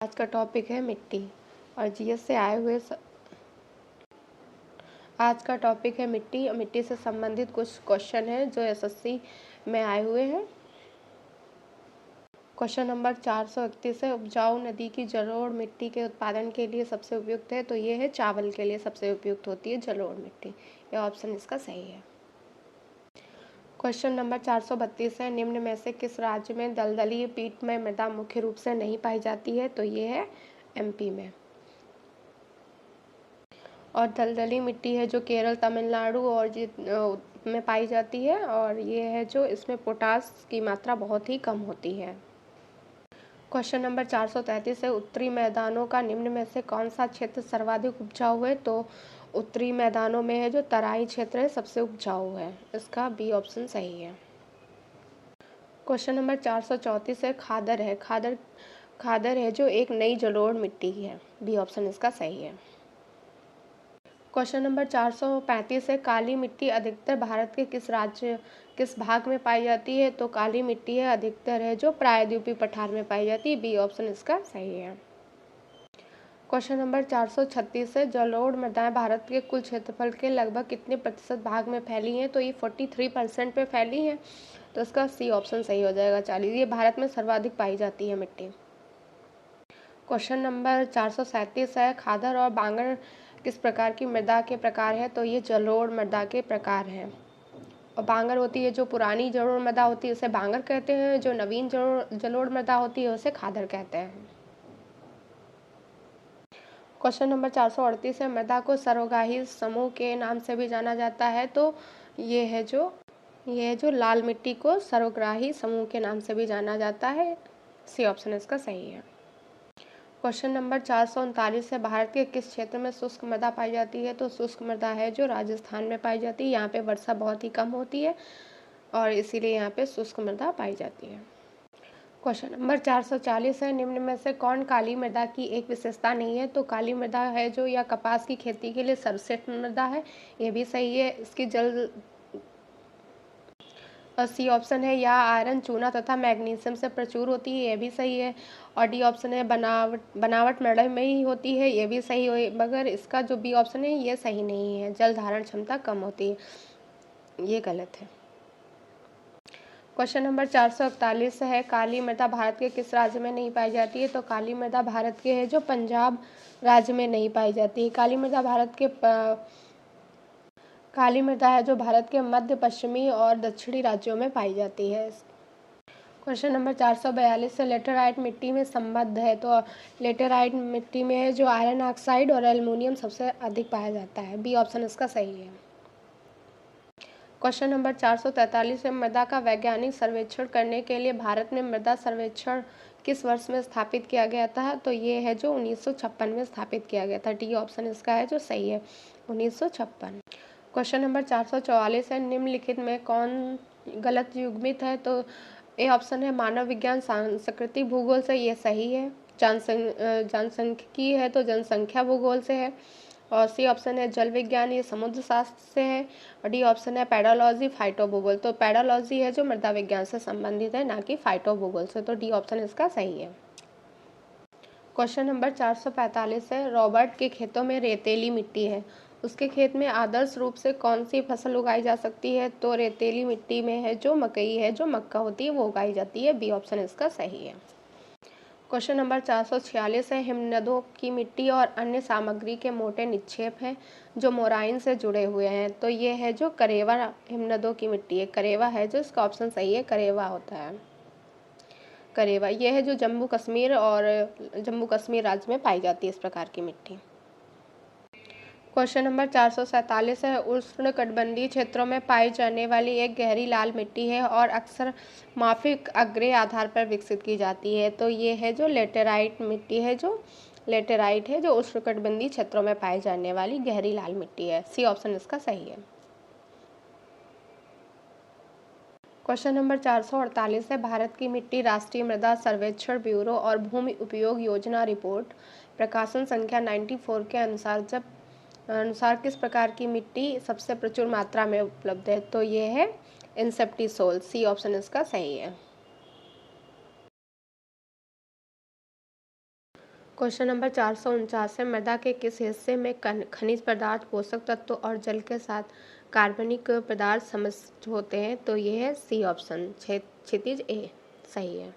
आज का टॉपिक है मिट्टी और जीएस से आए हुए आज का टॉपिक है मिट्टी और मिट्टी से संबंधित कुछ क्वेश्चन हैं जो एसएससी में आए हुए हैं। क्वेश्चन नंबर 431 है, उपजाऊ नदी की जलोढ़ मिट्टी के उत्पादन के लिए सबसे उपयुक्त है। तो ये है चावल के लिए सबसे उपयुक्त होती है जलोढ़ मिट्टी। यह ऑप्शन इसका सही है। क्वेश्चन नंबर 432 है, निम्न में से किस राज्य में दलदली पीठ में मृदा मुख्य रूप से नहीं पाई जाती है। तो ये है एमपी में। और दलदली मिट्टी है जो केरल, तमिलनाडु और में पाई जाती है और ये है जो इसमें पोटास की मात्रा बहुत ही कम होती है। क्वेश्चन नंबर 433 है, उत्तरी मैदानों का निम्न में से कौन सा क्षेत्र सर्वाधिक उपजाऊ है। तो उत्तरी मैदानों में है जो तराई क्षेत्र है सबसे उपजाऊ है। इसका बी ऑप्शन सही है। क्वेश्चन नंबर 434 है, खादर है खादर है जो एक नई जलोढ़ मिट्टी है। बी ऑप्शन इसका सही है। क्वेश्चन नंबर 435 है, काली मिट्टी अधिकतर भारत के किस भाग में पाई जाती है। तो काली मिट्टी है अधिकतर है जो प्रायद्वीपीय पठार में पाई जाती है। बी ऑप्शन इसका सही है। क्वेश्चन नंबर 436 है, जलोढ़ मृदाएं भारत के कुल क्षेत्रफल के लगभग कितने प्रतिशत भाग में फैली हैं। तो ये 43% पे फैली हैं। तो इसका सी ऑप्शन सही हो जाएगा 40। ये भारत में सर्वाधिक पाई जाती है मिट्टी। क्वेश्चन नंबर 437 है, खादर और बांगर किस प्रकार की मृदा के प्रकार है। तो ये जलोढ़ मृदा के प्रकार हैं। और बांगर होती है जो पुरानी जलोढ़ मृदा होती है उसे बांगर कहते हैं, जो नवीन जलोढ़ मृदा होती है उसे खादर कहते हैं। क्वेश्चन नंबर 438 है, मृदा को सर्वग्राही समूह के नाम से भी जाना जाता है। तो ये है जो लाल मिट्टी को सर्वग्राही समूह के नाम से भी जाना जाता है। सी ऑप्शन इसका सही है। क्वेश्चन नंबर 439 है, भारत के किस क्षेत्र में शुष्क मृदा पाई जाती है। तो शुष्क मृदा है जो राजस्थान में पाई जाती है। यहाँ पे वर्षा बहुत ही कम होती है और इसीलिए यहाँ पे शुष्क मृदा पाई जाती है। क्वेश्चन नंबर 440 है, निम्न में से कौन काली मृदा की एक विशेषता नहीं है। तो काली मृदा है जो या कपास की खेती के लिए सर्वश्रेष्ठ मृदा है। ये भी सही है। इसकी जल और सी ऑप्शन है या आयरन, चूना तथा मैग्नीशियम से प्रचुर होती है। ये भी सही है। और डी ऑप्शन है बनावट मृदा में ही होती है। ये भी सही हो, मगर इसका जो बी ऑप्शन है ये सही नहीं है, जल धारण क्षमता कम होती है। ये गलत है। क्वेश्चन नंबर 441 है, काली मृदा भारत के किस राज्य में नहीं पाई जाती है। तो काली मृदा भारत के है जो पंजाब राज्य में नहीं पाई जाती है। काली मृदा है जो भारत के मध्य, पश्चिमी और दक्षिणी राज्यों में पाई जाती है। क्वेश्चन नंबर 442 से लेटेराइट मिट्टी में संबद्ध है। तो लेटेराइट मिट्टी में है जो आयरन ऑक्साइड और एल्युमिनियम सबसे अधिक पाया जाता है। बी ऑप्शन इसका सही है। क्वेश्चन नंबर 443 में मृदा का वैज्ञानिक सर्वेक्षण करने के लिए भारत में मृदा सर्वेक्षण किस वर्ष में स्थापित किया गया था। तो ये है जो 1956 में स्थापित किया गया था। डी ऑप्शन इसका है जो सही है, 1956। क्वेश्चन नंबर 444 है, निम्नलिखित में कौन गलत युग्मित है। तो ए ऑप्शन है मानव विज्ञान, संस्कृति, भूगोल से। ये सही है। जनसंख्यिकी है तो जनसंख्या भूगोल से है। और सी ऑप्शन है जल विज्ञान, ये समुद्र शास्त्र से है। और डी ऑप्शन है पैडोलॉजी, फाइटोभूगोल। तो पैडोलॉजी है जो मृदा विज्ञान से संबंधित है, ना कि फाइटोभूगोल से। तो डी ऑप्शन इसका सही है। क्वेश्चन नंबर 445 है, रॉबर्ट के खेतों में रेतीली मिट्टी है, उसके खेत में आदर्श रूप से कौन सी फसल उगाई जा सकती है। तो रेतीली मिट्टी में है जो मकई है, जो मक्का होती है वो उगाई जाती है। बी ऑप्शन इसका सही है। क्वेश्चन नंबर 446 है, हिमनदों की मिट्टी और अन्य सामग्री के मोटे निक्षेप हैं जो मोराइन से जुड़े हुए हैं। तो ये है जो करेवा हिमनदों की मिट्टी है। करेवा है जो इसका ऑप्शन सही है, करेवा होता है। करेवा ये है जो जम्मू कश्मीर राज्य में पाई जाती है इस प्रकार की मिट्टी। क्वेश्चन नंबर 447 है, उष्णकटिबंधीय क्षेत्रों में पाई जाने वाली एक गहरी लाल मिट्टी है और अक्सर माफिक अग्रे आधार पर विकसित की जाती है। तो ये है जो लेटेराइट मिट्टी है, जो उष्णकटिबंधीय क्षेत्रों में पाई जाने वाली गहरी लाल मिट्टी है। सी ऑप्शन इसका सही है। क्वेश्चन नंबर 448 है, भारत की मिट्टी राष्ट्रीय मृदा सर्वेक्षण ब्यूरो और भूमि उपयोग योजना रिपोर्ट प्रकाशन संख्या 94 के अनुसार किस प्रकार की मिट्टी सबसे प्रचुर मात्रा में उपलब्ध है। तो ये है इंसेप्टिसोल। सी ऑप्शन इसका सही है। क्वेश्चन नंबर 449 है, मृदा के किस हिस्से में खनिज पदार्थ, पोषक तत्व और जल के साथ कार्बनिक पदार्थ समृद्ध होते हैं? तो ये है सी ऑप्शन, क्षितिज ए सही है।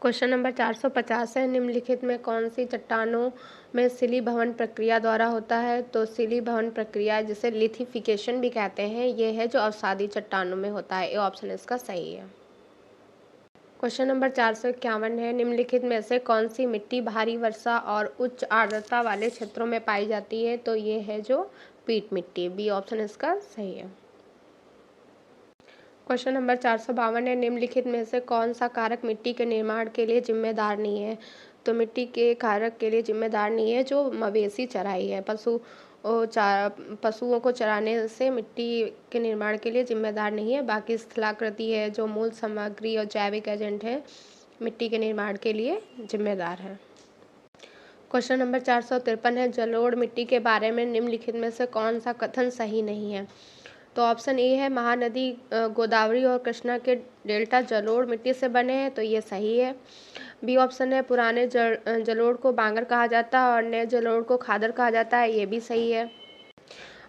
क्वेश्चन नंबर 450 है, निम्नलिखित में कौन सी चट्टानों में शिलीभवन प्रक्रिया द्वारा होता है? तो शिलीभवन प्रक्रिया, जिसे लिथिफिकेशन भी कहते हैं, ये है जो अवसादी चट्टानों में होता है। ए ऑप्शन इसका सही है। क्वेश्चन नंबर 451 है, निम्नलिखित में से कौन सी मिट्टी भारी वर्षा और उच्च आर्द्रता वाले क्षेत्रों में पाई जाती है? तो ये है जो पीट मिट्टी, बी ऑप्शन इसका सही है। क्वेश्चन नंबर 452 है, निम्नलिखित में से कौन सा कारक मिट्टी के निर्माण के लिए जिम्मेदार नहीं है? तो मिट्टी के कारक के लिए जिम्मेदार नहीं है जो मवेशी चराई है, पशुओं को चराने से मिट्टी के निर्माण के लिए जिम्मेदार नहीं है। बाकी स्थलाकृति है जो मूल सामग्री और जैविक एजेंट है, मिट्टी के निर्माण के लिए जिम्मेदार है। क्वेश्चन नंबर 453 है, जलोढ़ मिट्टी के बारे में निम्नलिखित में से कौन सा कथन सही नहीं है? तो ऑप्शन ए है, महानदी गोदावरी और कृष्णा के डेल्टा जलोढ़ मिट्टी से बने हैं, तो ये सही है। बी ऑप्शन है, पुराने जलोढ़ को बांगर कहा जाता है और नए जलोढ़ को खादर कहा जाता है, ये भी सही है।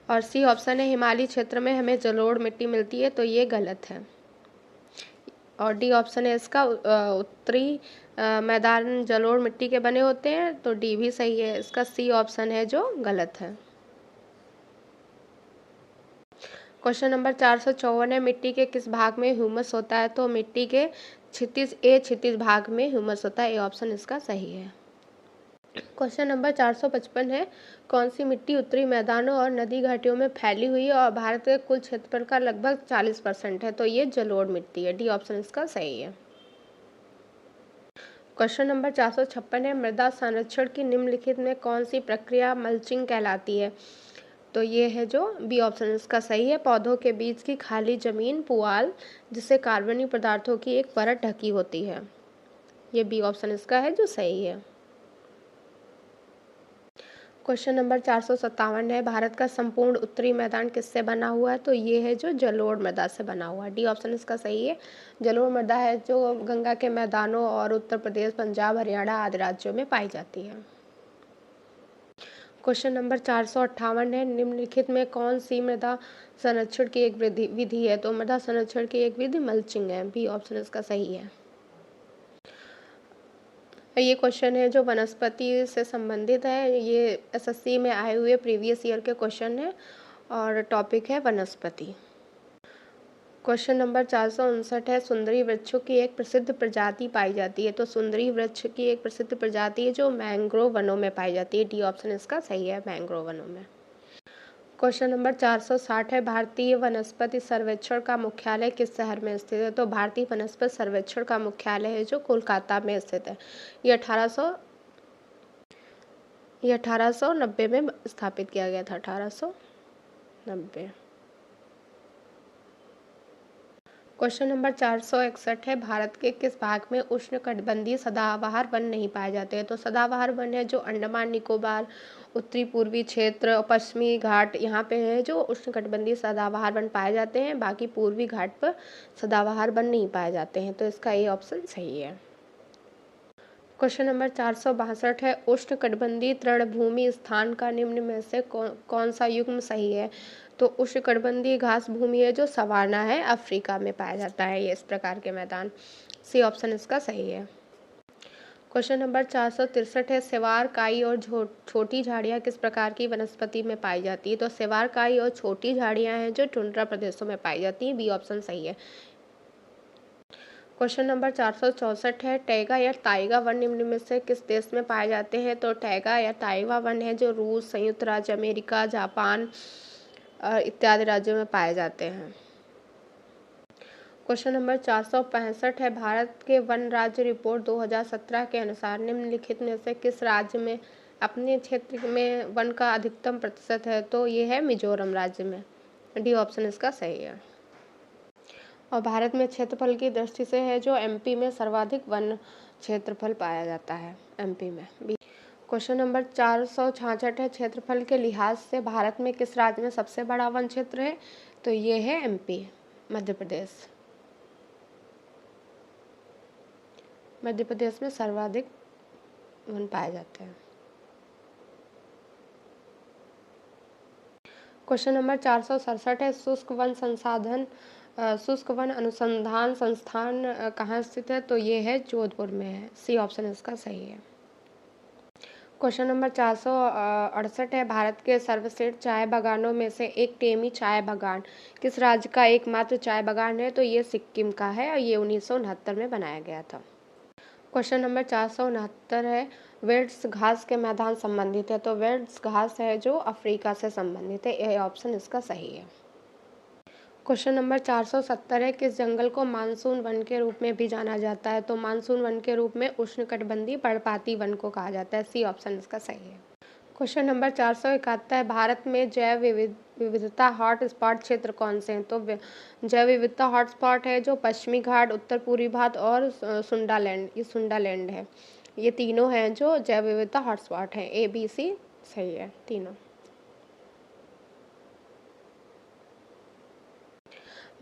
और सी ऑप्शन है, हिमालयी क्षेत्र में हमें जलोढ़ मिट्टी मिलती है, तो ये गलत है। और डी ऑप्शन है इसका, उत्तरी मैदान जलोढ़ मिट्टी के बने होते हैं, तो डी भी सही है। इसका सी ऑप्शन है जो गलत है। क्वेश्चन नंबर 454 है, मिट्टी के किस भाग में ह्यूमस होता है? तो मिट्टी के क्षितिज भाग में ह्यूमस होता है, ए ऑप्शन इसका सही है। क्वेश्चन नंबर 455 है, कौन सी मिट्टी उत्तरी मैदानों और नदी घाटियों में फैली हुई है और भारत के कुल क्षेत्रफल का लगभग 40% है? तो ये जलोढ़ मिट्टी है, डी ऑप्शन इसका सही है। क्वेश्चन नंबर 456 है, मृदा संरक्षण की निम्नलिखित में कौन सी प्रक्रिया मल्चिंग कहलाती है? तो ये है जो बी ऑप्शन इसका सही है, पौधों के बीच की खाली जमीन पुआल जिससे कार्बनिक पदार्थों की एक परत ढकी होती है, ये बी ऑप्शन इसका है जो सही है। क्वेश्चन नंबर 457 है, भारत का संपूर्ण उत्तरी मैदान किससे बना हुआ है? तो ये है जो जलोढ़ मृदा से बना हुआ है, डी ऑप्शन इसका सही है। जलोढ़ मृदा है जो गंगा के मैदानों और उत्तर प्रदेश, पंजाब, हरियाणा आदि राज्यों में पाई जाती है। क्वेश्चन नंबर 458 है, निम्नलिखित में कौन सी मृदा संरक्षण की एक विधि है? तो मृदा संरक्षण की एक विधि मल्चिंग है, बी ऑप्शन इसका सही है। ये क्वेश्चन है जो वनस्पति से संबंधित है, ये एसएससी में आए हुए प्रीवियस ईयर के क्वेश्चन है और टॉपिक है वनस्पति। क्वेश्चन नंबर 459 है, सुंदरी वृक्षों की एक प्रसिद्ध प्रजाति पाई जाती है? तो सुंदरी वृक्ष की एक प्रसिद्ध प्रजाति है जो मैंग्रोव वनों में पाई जाती है, डी ऑप्शन इसका सही है, मैंग्रोव वनों में। क्वेश्चन नंबर 460 है, भारतीय वनस्पति सर्वेक्षण का मुख्यालय किस शहर में स्थित है? तो भारतीय वनस्पति सर्वेक्षण का मुख्यालय है जो कोलकाता में स्थित है, ये 1890 में स्थापित किया गया था, 1890। क्वेश्चन नंबर 461 है, भारत के किस भाग में उष्णकटिबंधीय सदाबहार वन नहीं पाए जाते हैं? तो सदाबहार वन है जो अंडमान निकोबार, उत्तरी पूर्वी क्षेत्र, पश्चिमी घाट, यहाँ पे है जो उष्णकटिबंधीय सदाबहार वन पाए जाते हैं। बाकी पूर्वी घाट पर सदाबहार वन नहीं पाए जाते हैं, तो इसका ए ऑप्शन सही है। क्वेश्चन नंबर 462 है, उष्णकटिबंधीय तृणभूमि स्थान का निम्न में से कौन सा युग्म सही है? तो उष्णकटिबंधीय घास भूमि है जो सवाना है, अफ्रीका में पाया जाता है ये इस प्रकार के मैदान, सी ऑप्शन इसका सही है। क्वेश्चन नंबर 463 है, सेवार काई और छोटी झाड़ियाँ किस प्रकार की वनस्पति में पाई जाती है? तो सेवार काई और छोटी झाड़ियाँ हैं जो टुंड्रा प्रदेशों में पाई जाती हैं, बी ऑप्शन सही है। क्वेश्चन नंबर 464 है, टैगा या ताइगा वन निम्न में से किस देश में पाए जाते हैं? तो टैगा या ताइगा वन है जो रूस, संयुक्त राज्य अमेरिका, जापान इत्यादि राज्यों में पाए जाते हैं। क्वेश्चन नंबर 465 है, भारत के वन राज्य रिपोर्ट 2017 के अनुसार निम्नलिखित में से किस राज्य में अपने क्षेत्र में वन का अधिकतम प्रतिशत है? तो ये है मिजोरम राज्य में, डी ऑप्शन इसका सही है। और भारत में क्षेत्रफल की दृष्टि से है जो एमपी में सर्वाधिक वन क्षेत्रफल पाया जाता है, एमपी में भी। क्वेश्चन नंबर 466 है, क्षेत्रफल के लिहाज से भारत में किस राज्य में सबसे बड़ा वन क्षेत्र है? तो ये है एमपी, मध्य प्रदेश। मध्य प्रदेश में सर्वाधिक वन पाए जाते हैं। क्वेश्चन नंबर 467 है, शुष्क वन अनुसंधान संस्थान कहाँ स्थित है? तो ये है जोधपुर में है। सी ऑप्शन इसका सही है। क्वेश्चन नंबर 468 है, भारत के सर्वश्रेष्ठ चाय बागानों में से एक टेमी चाय बागान किस राज्य का एकमात्र चाय बागान है? तो ये सिक्किम का है और ये 1969 में बनाया गया था। क्वेश्चन नंबर 469 है, वेल्स घास के मैदान संबंधित है? तो वेल्स घास है जो अफ्रीका से संबंधित है। ये ऑप्शन इसका सही है। क्वेश्चन नंबर 470 है, किस जंगल को मानसून वन के रूप में भी जाना जाता है? तो मानसून वन के रूप में उष्णकटिबंधीय पर्णपाती वन को कहा जाता है। सी ऑप्शन इसका सही है। क्वेश्चन नंबर 471 है, भारत में जैव विविधता हॉट स्पॉट क्षेत्र कौन से हैं? तो जैव विविधता हॉट स्पॉट है जो पश्चिमी घाट, उत्तर पूर्वी भारत और सुंडालैंड, ये सुंडालैंड है। ये तीनों हैं जो जैव विविधता हॉट स्पॉट हैं। ए बी सी सही है तीनों।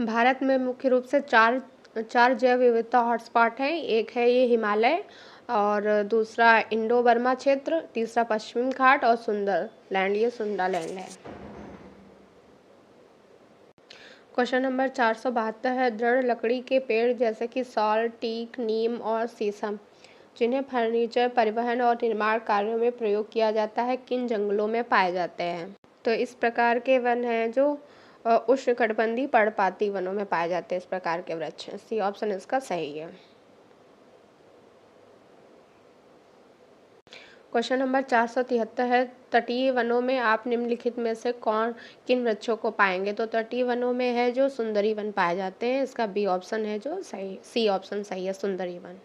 भारत में मुख्य रूप से चार जैव विविधता हॉटस्पॉट हैं। एक है ये हिमालय, और दूसरा इंडो बर्मा क्षेत्र, तीसरा पश्चिम घाट और सुंदरलैंड, ये सुंडालैंड है। क्वेश्चन नंबर 472 है, दृढ़ लकड़ी के पेड़ जैसे कि साल, टीक, नीम और शीशम जिन्हें फर्नीचर, परिवहन और निर्माण कार्यों में प्रयोग किया जाता है, किन जंगलों में पाए जाते हैं? तो इस प्रकार के वन हैं जो उष्णकटिबंधीय पर्णपाती वनों में पाए जाते हैं इस प्रकार के वृक्ष। सी ऑप्शन इसका सही है। क्वेश्चन नंबर 473 है, तटीय वनों में आप निम्नलिखित में से किन वृक्षों को पाएंगे? तो तटीय वनों में है जो सुंदरी वन पाए जाते हैं। इसका बी ऑप्शन है जो सही, सी ऑप्शन सही है, सुंदरी वन।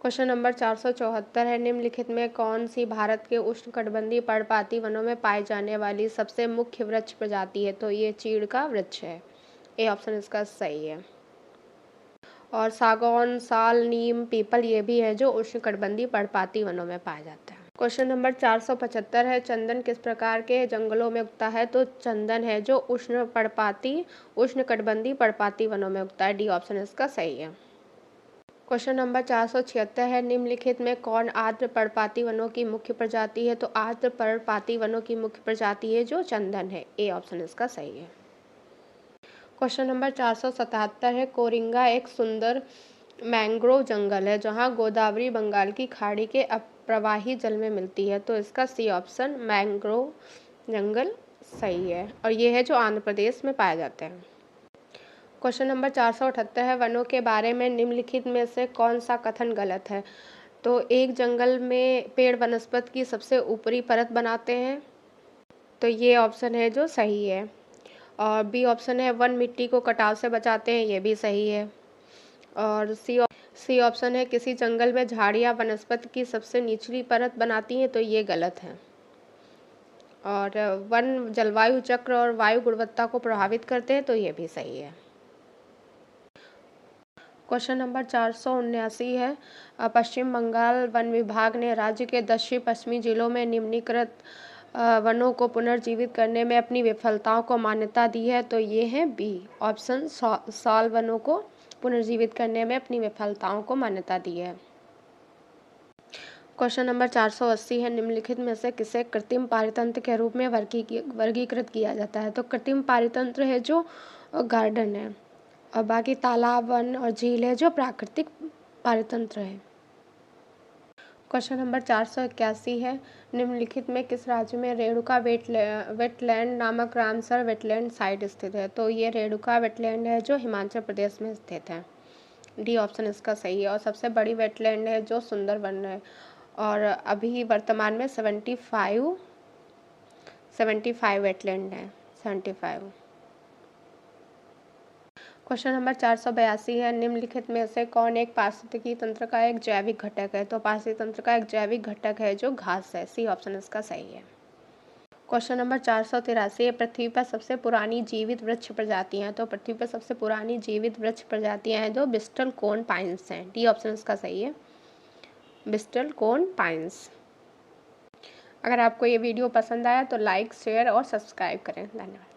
क्वेश्चन नंबर 474 है, निम्नलिखित में कौन सी भारत के उष्णकटिबंधीय पर्णपाती वनों में पाई जाने वाली सबसे मुख्य वृक्ष प्रजाति है? तो ये चीड़ का वृक्ष है। ए ऑप्शन इसका सही है। और सागौन, साल, नीम, पीपल ये भी है जो उष्णकटिबंधीय पर्णपाती वनों में पाया जाता है। क्वेश्चन नंबर 475 है, चंदन किस प्रकार के जंगलों में उगता है? तो चंदन है जो उष्णकटिबंधीय पर्णपाती वनों में उगता है। डी ऑप्शन इसका सही है। क्वेश्चन नंबर 476 है, निम्नलिखित में कौन आर्द्र पर्णपाती वनों की मुख्य प्रजाति है? तो आर्द्र पर्णपाती वनों की मुख्य प्रजाति है जो चंदन है। ए ऑप्शन इसका सही है। क्वेश्चन नंबर 477 है, कोरिंगा एक सुंदर मैंग्रोव जंगल है जहां गोदावरी बंगाल की खाड़ी के अप्रवाही जल में मिलती है। तो इसका सी ऑप्शन मैंग्रोव जंगल सही है, और ये है जो आंध्र प्रदेश में पाए जाते हैं। क्वेश्चन नंबर 478 है, वनों के बारे में निम्नलिखित में से कौन सा कथन गलत है? तो एक जंगल में पेड़ वनस्पति की सबसे ऊपरी परत बनाते हैं। तो ये ऑप्शन है जो सही है। और बी ऑप्शन है, वन मिट्टी को कटाव से बचाते हैं, ये भी सही है। और सी ऑप्शन है, किसी जंगल में झाड़ियाँ वनस्पति की सबसे निचली परत बनाती हैं, तो ये गलत है। और वन जलवायु चक्र और वायु गुणवत्ता को प्रभावित करते हैं, तो ये भी सही है। क्वेश्चन नंबर 479 है, पश्चिम बंगाल वन विभाग ने राज्य के दक्षिण पश्चिमी जिलों में निम्नलिखित वनों को पुनर्जीवित करने में अपनी विफलताओं को मान्यता दी है। तो ये है बी ऑप्शन, साल वनों को पुनर्जीवित करने में अपनी विफलताओं को मान्यता दी है। क्वेश्चन नंबर 480 है, निम्नलिखित में से किसे कृत्रिम पारितंत्र के रूप में वर्गीकृत किया जाता है? तो कृत्रिम पारितंत्र है जो गार्डन है, और बाकी तालाब, वन और झील है जो प्राकृतिक पारितंत्र है। क्वेश्चन नंबर 481 है, निम्नलिखित में किस राज्य में रेणुका वेटलैंड नामक रामसर वेटलैंड साइट स्थित है? तो ये रेणुका वेटलैंड है जो हिमाचल प्रदेश में स्थित है। डी ऑप्शन इसका सही है। और सबसे बड़ी वेटलैंड है जो सुंदरवन है, और अभी वर्तमान में 75 वेटलैंड है, 75। क्वेश्चन नंबर 482 है, निम्नलिखित में से कौन एक पारिस्थितिकी तंत्र का एक जैविक घटक है? तो पारिस्थितिकी तंत्र का एक जैविक घटक है जो घास है। सी ऑप्शन इसका सही है। क्वेश्चन नंबर 483 है, पृथ्वी पर सबसे पुरानी जीवित वृक्ष प्रजातियां हैं? तो पृथ्वी पर सबसे पुरानी जीवित वृक्ष प्रजातियां हैं जो ब्रिस्टल कोन पाइन्स हैं। डी ऑप्शन इसका सही है, ब्रिस्टल कोन पाइन्स। अगर आपको ये वीडियो पसंद आया तो लाइक, शेयर और सब्सक्राइब करें। धन्यवाद।